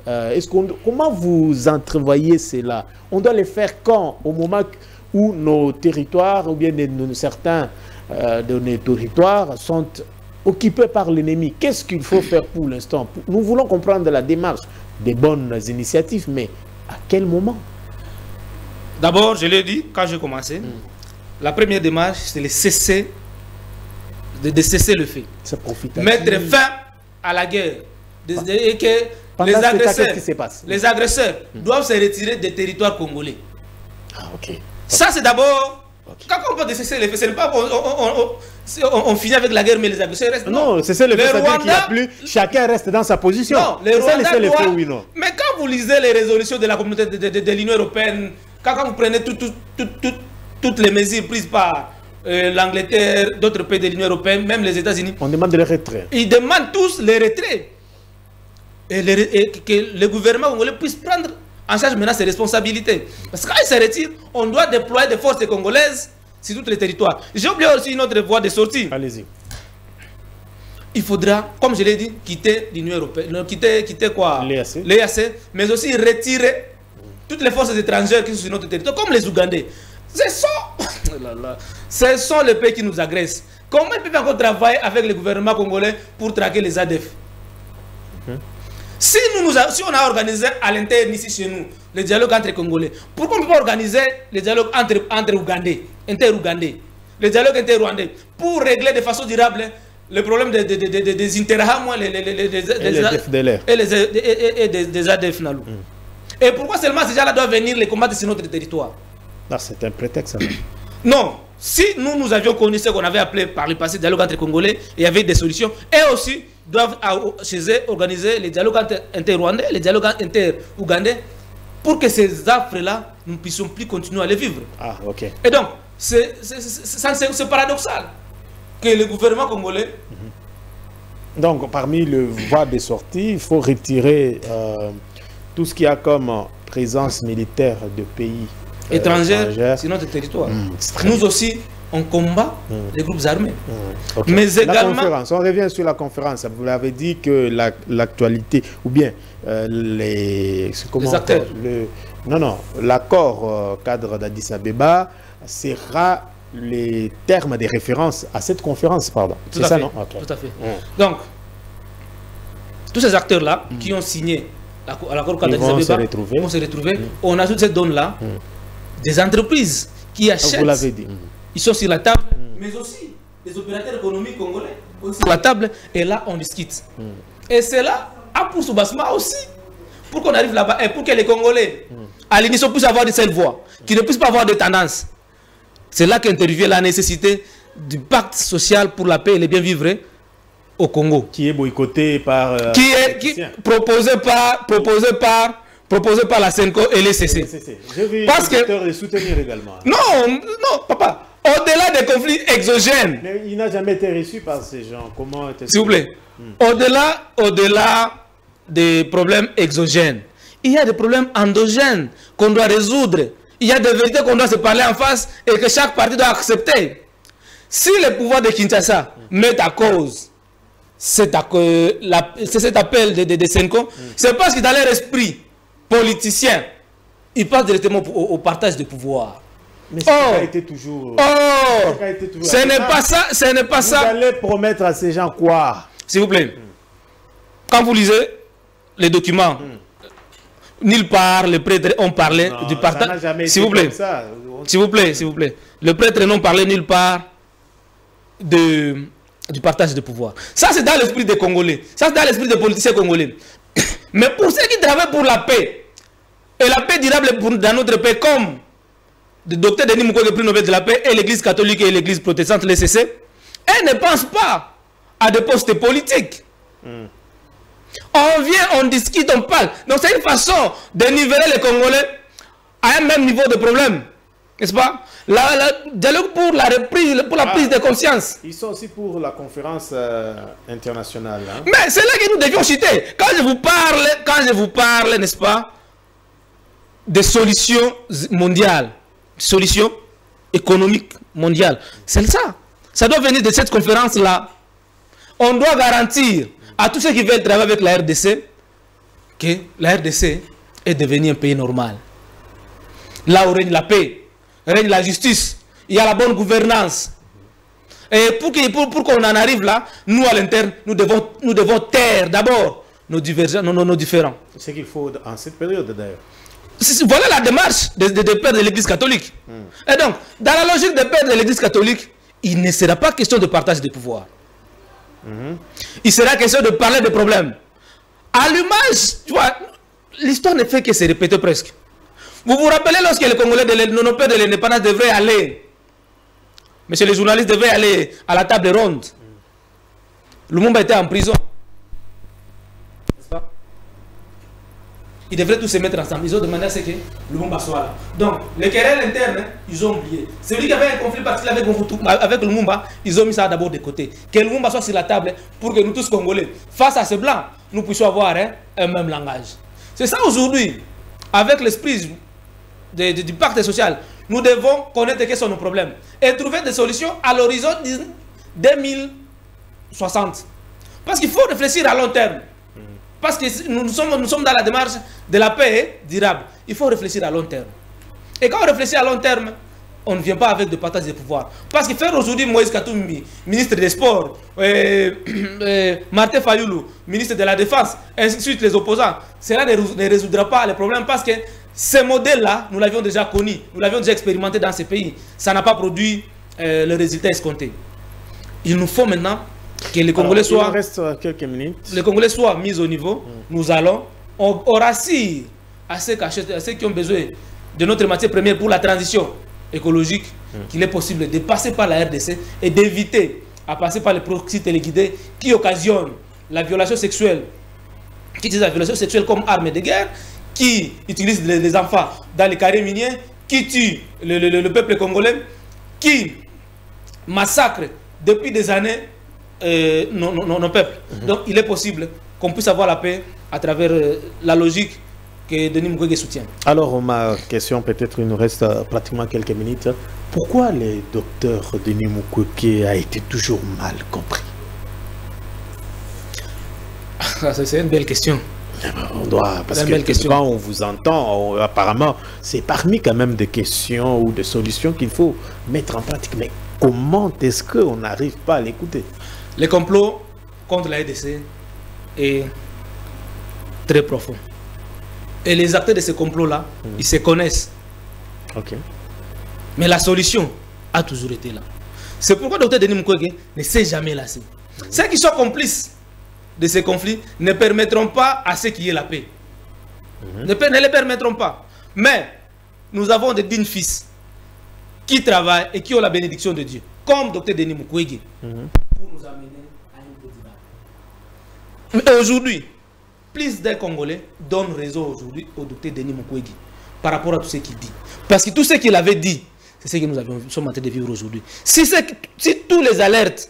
comment vous entrevoyez cela? On doit le faire quand? Au moment où nos territoires, ou bien certains de nos territoires sont occupés par l'ennemi. Qu'est-ce qu'il faut faire pour l'instant? Nous voulons comprendre la démarche, des bonnes initiatives, mais à quel moment? D'abord, je l'ai dit quand j'ai commencé, la première démarche, c'est de cesser le fait. Mettre fin à la guerre. Et que les agresseurs doivent se retirer des territoires congolais. Ah, ok. Ça, c'est d'abord... Quand on parle de cesser le fait, ce n'est pas on finit avec la guerre, mais les agresseurs restent. Non, cesser le fait, c'est-à-dire qu'il n'y a plus... Chacun reste dans sa position. Non, les Rwandais doivent... Oui, non. Mais quand vous lisez les résolutions de la communauté de l'Union européenne, quand vous prenez toutes les mesures prises par l'Angleterre, d'autres pays de l'Union européenne, même les États-Unis... On demande le retrait. Ils demandent tous le retrait. Et que le gouvernement congolais puisse prendre en charge maintenant ses responsabilités. Parce que quand ils se retirent, on doit déployer des forces congolaises sur tous les territoires. J'ai oublié aussi une autre voie de sortie. Allez-y. Il faudra, comme je l'ai dit, quitter l'Union européenne, quitter quoi? L'EAC, mais aussi retirer toutes les forces étrangères qui sont sur notre territoire, comme les Ougandais. Ce sont les pays qui nous agressent. Comment ils peuvent encore travailler avec le gouvernement congolais pour traquer les ADF? Si on a organisé à l'interne ici chez nous le dialogue entre Congolais, pourquoi on ne peut pas organiser le dialogue entre Ougandais, inter-Ougandais, le dialogue inter-Rwandais, pour régler de façon durable le problème des Interahamwe et des ADF Nalou? Et pourquoi seulement ces gens-là doivent venir les combattre sur notre territoire? C'est un prétexte. Non. Si nous avions connu ce qu'on avait appelé par le passé dialogue entre Congolais, il y avait des solutions. Et aussi, doivent chez eux organiser les dialogues inter-rwandais, les dialogues inter-ougandais, pour que ces affres-là, nous ne puissions plus continuer à les vivre. Ah, ok. Et donc, c'est paradoxal que le gouvernement congolais... Donc, parmi les voies de sortie, il faut retirer tout ce qu'il y a comme présence militaire de pays étrangères sur notre territoire. Nous aussi, on combat les groupes armés. Okay. Mais également... On revient sur la conférence. Vous l'avez dit que l'actualité, ou bien les acteurs. L'accord cadre d'Addis Abeba sera les termes de référence à cette conférence, pardon. C'est ça, non? Okay. Tout à fait. Donc, tous ces acteurs-là qui ont signé l'accord cadre d'Addis Abeba vont se retrouver. On a toutes ces données-là. Des entreprises qui achètent, vous l'avez dit. Ils sont sur la table, mais aussi des opérateurs économiques congolais aussi sur la table, et là on discute. Et c'est là, à pour Soubassma aussi, pour qu'on arrive là-bas, et pour que les Congolais, à l'initiative, puissent avoir de cette voix, qui ne puissent pas avoir de tendance. C'est là qu'intervient la nécessité du pacte social pour la paix et le bien vivre au Congo. Qui est boycotté par... proposé par la CENCO et les CC. J'ai vu les soutenir également. Non, papa. Au-delà des conflits exogènes. Mais il n'a jamais été reçu par ces gens. Comment... S'il vous plaît. Au-delà des problèmes exogènes, il y a des problèmes endogènes qu'on doit résoudre. Il y a des vérités qu'on doit se parler en face et que chaque parti doit accepter. Si le pouvoir de Kinshasa met à cause cet appel de CENCO, c'est parce que dans leur esprit politicien, ils passent directement au partage de pouvoir. Mais ça a été toujours... ce n'est pas ça, ce n'est pas ça. Vous allez promettre à ces gens quoi? S'il vous plaît, quand vous lisez les documents, nulle part les prêtres ont parlé du partage. S'il vous plaît, s'il vous plaît, s'il vous plaît. Les prêtres n'ont parlé nulle part du partage de pouvoir. Ça, c'est dans l'esprit des Congolais. Ça, c'est dans l'esprit des politiciens congolais. Mais pour ceux qui travaillent pour la paix, et la paix durable dans notre pays, comme le docteur Denis Mukwege, prix Nobel de la paix, et l'église catholique et l'église protestante, les CC, elles ne pensent pas à des postes politiques. On vient, on discute, on parle. Donc c'est une façon de niveler les Congolais à un même niveau de problème. N'est-ce pas? Dialogue pour la reprise, pour la prise de conscience. Ils sont aussi pour la conférence internationale. Hein? Mais c'est là que nous devions chuter. Quand je vous parle, n'est-ce pas, des solutions mondiales, solutions économiques mondiales, c'est ça. Ça doit venir de cette conférence-là. On doit garantir à tous ceux qui veulent travailler avec la RDC que la RDC est devenue un pays normal. Là où règne la paix, règne la justice, il y a la bonne gouvernance. Et pour qu'on en arrive là, nous à l'interne, nous devons taire d'abord nos différends. C'est ce qu'il faut en cette période d'ailleurs. Voilà la démarche des pères de l'Église catholique. Et donc, dans la logique des pères de l'Église catholique, il ne sera pas question de partage des pouvoirs. Il sera question de parler des problèmes. À l'image, tu vois, l'histoire ne fait que se répéter presque. Vous vous rappelez lorsque les Congolais, nos pères de l'indépendance devraient aller, monsieur les journalistes devraient aller à la table ronde. Lumumba était en prison. N'est-ce pas? Ils devraient tous se mettre ensemble. Ils ont demandé à ce que Lumumba soit là. Donc, les querelles internes, ils ont oublié. Celui qui avait un conflit particulier avec Lumumba, ils ont mis ça d'abord de côté. Que Lumumba soit sur la table pour que nous tous Congolais, face à ces Blancs, nous puissions avoir un même langage. C'est ça aujourd'hui. Avec l'esprit du pacte social, nous devons connaître quels sont nos problèmes et trouver des solutions à l'horizon 2060. Parce qu'il faut réfléchir à long terme. Parce que nous sommes dans la démarche de la paix durable. Il faut réfléchir à long terme. Et quand on réfléchit à long terme, on ne vient pas avec de partage de pouvoir. Parce que faire aujourd'hui Moïse Katumbi, ministre des Sports, Martin Fayoulou, ministre de la Défense, ainsi de suite les opposants, cela ne résoudra pas les problèmes parce que ce modèle-là, nous l'avions déjà connu, nous l'avions déjà expérimenté dans ces pays. Ça n'a pas produit le résultat escompté. Il nous faut maintenant que les Congolais soient... Il reste quelques minutes. Les Congolais soient mis au niveau. Nous allons, on rassure à ceux qui ont besoin de notre matière première pour la transition écologique, qu'il est possible de passer par la RDC et d'éviter à passer par les proxys téléguidés qui occasionnent la violation sexuelle, qui utilisent la violation sexuelle comme arme de guerre, qui utilisent les enfants dans les carrés miniers, qui tuent le peuple congolais, qui massacrent depuis des années nos peuples. Donc il est possible qu'on puisse avoir la paix à travers la logique que Denis Mukwege soutient. Alors ma question, peut-être il nous reste pratiquement quelques minutes. Pourquoi le docteur Denis Mukwege a été toujours mal compris? C'est une belle question. On doit, parce que quand on vous entend, apparemment, c'est parmi quand même des questions ou des solutions qu'il faut mettre en pratique. Mais comment est-ce qu'on n'arrive pas à l'écouter? Le complot contre la RDC est très profond. Et les acteurs de ce complot-là, ils se connaissent. Mais la solution a toujours été là. C'est pourquoi le docteur Denis Mukwege ne s'est jamais lassé. Ceux qui sont complices de ces conflits ne permettront pas à ceux qui aient la paix. Ne les permettront pas. Mais nous avons des dignes fils qui travaillent et qui ont la bénédiction de Dieu, comme docteur Denis Mukwege, pour nous amener à une paix durable. Mais aujourd'hui, plus d'un Congolais donne raison aujourd'hui au docteur Denis Mukwege par rapport à tout ce qu'il dit. Parce que tout ce qu'il avait dit, c'est ce que nous sommes en train de vivre aujourd'hui. Si tous les alertes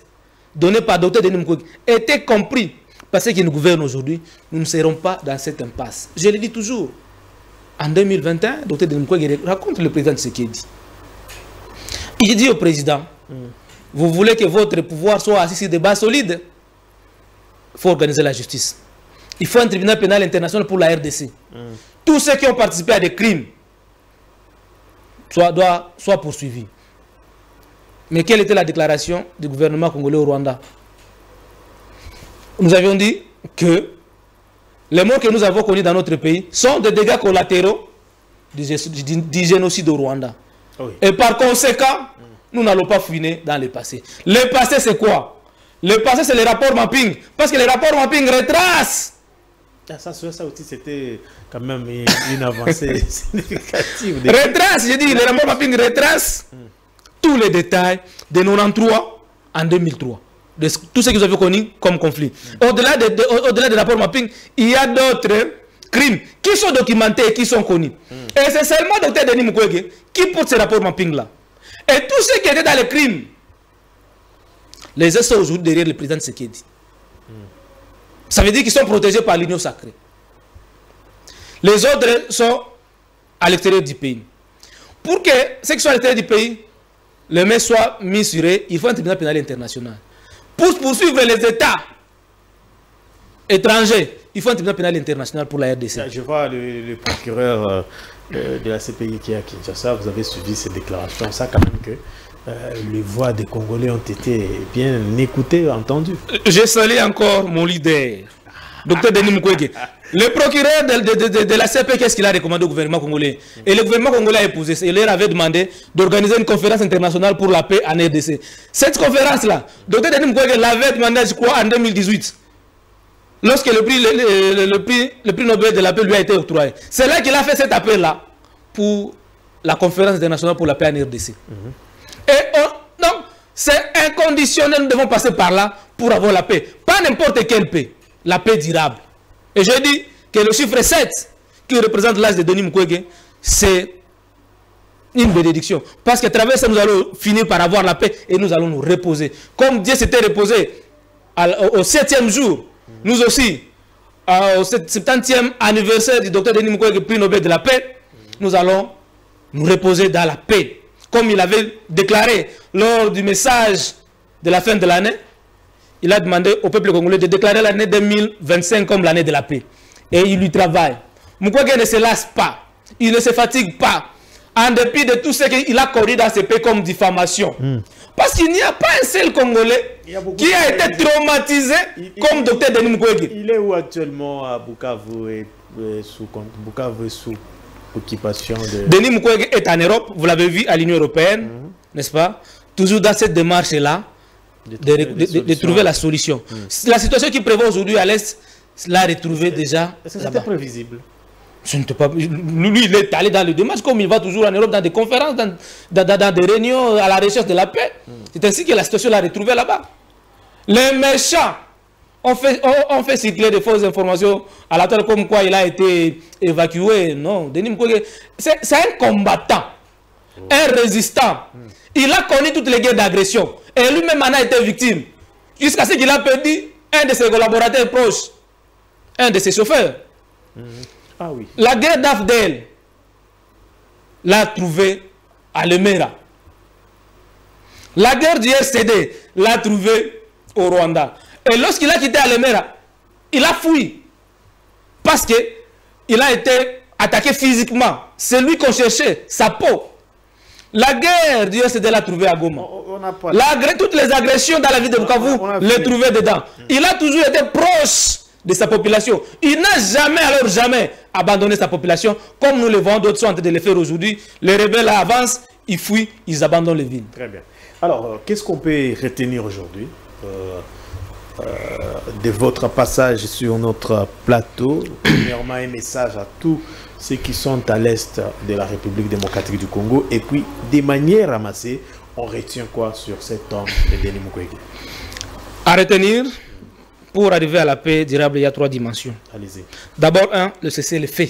données par docteur Denis Mukwege étaient compris par ceux qui nous gouvernent aujourd'hui, nous ne serons pas dans cette impasse. Je le dis toujours. En 2021, docteur Denis Mukwege raconte le président de ce qu'il dit. Il dit au président, vous voulez que votre pouvoir soit assis sur des bases solides? Il faut organiser la justice. Il faut un tribunal pénal international pour la RDC. Tous ceux qui ont participé à des crimes soient poursuivis. Mais quelle était la déclaration du gouvernement congolais au Rwanda? Nous avions dit que les morts que nous avons connus dans notre pays sont des dégâts collatéraux du génocide au Rwanda. Et par conséquent, nous n'allons pas fouiner dans le passé. Le passé, c'est quoi? Le passé, c'est les rapports mapping. Parce que les rapports mapping retracent. Ça aussi, c'était quand même une avancée significative. Retrace, j'ai dit, les rapports mapping retracent tous les détails de 93 en 2003. de tout ce que vous avez connu comme conflit. Au-delà de rapport mapping, il y a d'autres crimes qui sont documentés et qui sont connus. Et c'est seulement le docteur Denis Mukwege qui porte ces rapports mapping-là. Et tous ceux qui étaient dans les crimes, les uns sont aujourd'hui derrière le président Tshisekedi. Ça veut dire qu'ils sont protégés par l'union sacrée. Les autres sont à l'extérieur du pays. Pour que ceux qui sont à l'extérieur du pays, le main soit mis sur eux, il faut un tribunal pénal international. Pour poursuivre les États étrangers, il faut un tribunal pénal international pour la RDC. Je vois le procureur de la CPI qui est à Kinshasa, vous avez suivi ces déclarations, ça quand même que les voix des Congolais ont été bien écoutées, entendues. Je salue encore mon leader, Dr Denis Mukwege. Le procureur de la CPI, qu'est-ce qu'il a recommandé au gouvernement congolais? Et le gouvernement congolais a épousé. Il leur avait demandé d'organiser une conférence internationale pour la paix en RDC. Cette conférence-là, Dr Denis Mukwege l'avait demandé, je crois, en 2018. Lorsque le prix Nobel de la paix lui a été octroyé. C'est là qu'il a fait cet appel-là pour la conférence internationale pour la paix en RDC. Et donc, c'est inconditionnel, nous devons passer par là pour avoir la paix. Pas n'importe quelle paix, la paix durable. Et je dis que le chiffre 7, qui représente l'âge de Denis Mukwege, c'est une bénédiction. Parce qu'à travers ça, nous allons finir par avoir la paix et nous allons nous reposer. Comme Dieu s'était reposé au 7e jour, nous aussi, au 70e anniversaire du docteur Denis Mukwege, prix Nobel de la paix, nous allons nous reposer dans la paix. Comme il avait déclaré lors du message de la fin de l'année, il a demandé au peuple congolais de déclarer l'année 2025 comme l'année de la paix. Et il lui travaille. Mukwege ne se lasse pas. Il ne se fatigue pas. En dépit de tout ce qu'il a connu dans ces pays comme diffamation. Parce qu'il n'y a pas un seul Congolais qui a été traumatisé comme docteur Denis Mukwege. Il est où actuellement à Bukavu et sous occupation de... Denis Mukwege est en Europe, vous l'avez vu à l'Union européenne, n'est-ce pas? Toujours dans cette démarche-là, de trouver la solution. La situation qui prévaut aujourd'hui à l'Est, l'a retrouvée déjà. Est-ce que c'était prévisible? Lui, il est allé dans le démarche, comme il va toujours en Europe, dans des conférences, dans des réunions à la recherche de la paix. C'est ainsi que la situation l'a retrouvée là-bas. Les méchants ont fait circuler de fausses informations à la tête comme quoi il a été évacué. Non, Denis Mukwege, c'est un combattant, un résistant. Il a connu toutes les guerres d'agression. Et lui-même en a été victime. Jusqu'à ce qu'il a perdu un de ses collaborateurs proches, un de ses chauffeurs. Ah oui. La guerre d'Afdel l'a trouvé à Lemera. La guerre du RCD l'a trouvé au Rwanda. Et lorsqu'il a quitté Lemera, il a fui. Parce qu'il a été attaqué physiquement. C'est lui qu'on cherchait, sa peau. La guerre du RCD l'a trouvé à Goma. Toutes les agressions dans la ville de Bukavu, les trouvé dedans. Il a toujours été proche de sa population. Il n'a jamais, alors jamais, abandonné sa population, comme nous le voyons, d'autres sont en train de le faire aujourd'hui. Les rebelles avancent, ils fuient, ils abandonnent les villes. Très bien. Alors, qu'est-ce qu'on peut retenir aujourd'hui de votre passage sur notre plateau? Premièrement, un message à tous ceux qui sont à l'est de la République démocratique du Congo. Et puis, de manière ramassée, on retient quoi sur cet homme de Denis Mukwege? À retenir, pour arriver à la paix durable, il y a 3 dimensions. Allez-y. D'abord, le cessez-le-feu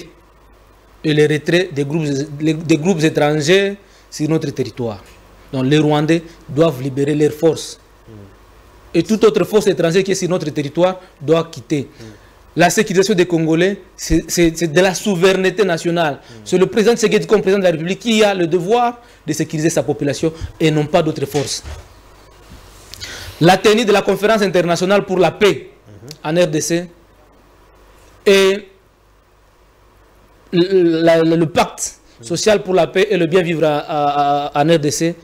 et le retrait des groupes étrangers sur notre territoire. Donc, les Rwandais doivent libérer leurs forces. Et toute autre force étrangère qui est sur notre territoire doit quitter. La sécurisation des Congolais, c'est de la souveraineté nationale. C'est le président Tshisekedi comme président de la République qui a le devoir de sécuriser sa population et non pas d'autres forces. La tenue de la conférence internationale pour la paix en RDC et le pacte social pour la paix et le bien vivre en RDC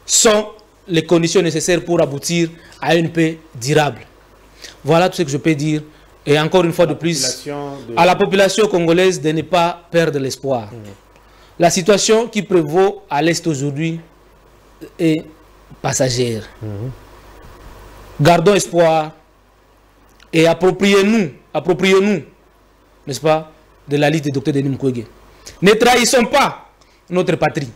sont les conditions nécessaires pour aboutir à une paix durable. Voilà tout ce que je peux dire. Et encore une fois de plus, à la population congolaise de ne pas perdre l'espoir. La situation qui prévaut à l'Est aujourd'hui est passagère. Gardons espoir et approprions-nous, n'est-ce pas, de la liste du docteur Denis Mukwege. Ne trahissons pas notre patrie.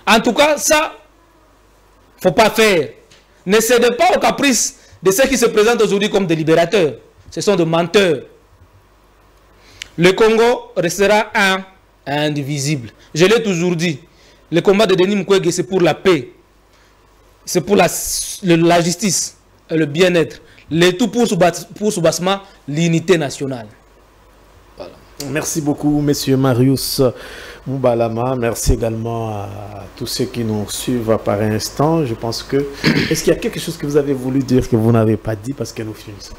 En tout cas, ça, il ne faut pas faire. Ne cédez pas aux caprices de ceux qui se présentent aujourd'hui comme des libérateurs. Ce sont des menteurs. Le Congo restera un et indivisible. Je l'ai toujours dit. Le combat de Denis Mukwege, c'est pour la paix. C'est pour la justice et le bien-être. Le tout pour soubassement, l'unité nationale. Voilà. Merci beaucoup, Monsieur Marius Moubalama. Merci également à tous ceux qui nous suivent par instant. Je pense que... Est-ce qu'il y a quelque chose que vous avez voulu dire que vous n'avez pas dit parce que nous finissons?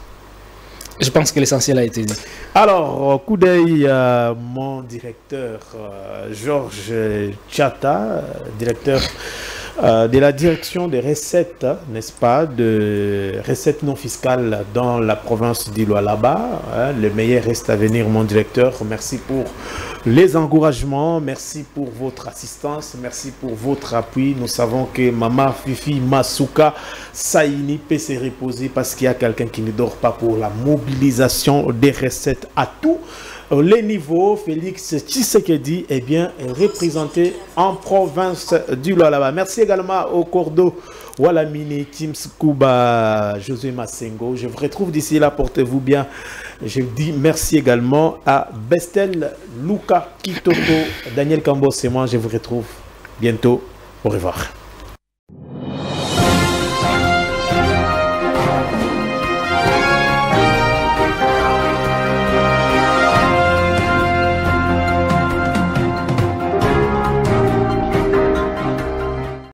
Je pense que l'essentiel a été dit. Alors, coup d'œil à mon directeur Georges Tchata, directeur de la direction des recettes, n'est-ce pas, de recettes non fiscales dans la province d'Ilo-Alaba. Le meilleur reste à venir, mon directeur. Merci pour les encouragements, merci pour votre assistance, merci pour votre appui. Nous savons que Maman Fifi Masuka Saini peut se reposer parce qu'il y a quelqu'un qui ne dort pas pour la mobilisation des recettes à tous les niveaux. Félix Tshisekedi est bien représenté en province du Lualaba. Merci également au Cordo Walamini, Tim Skuba, Josué Massengo. Je vous retrouve d'ici là, portez-vous bien. Je dis merci également à Bestel, Luca Kitoko, Daniel Cambos et moi. Je vous retrouve bientôt. Au revoir.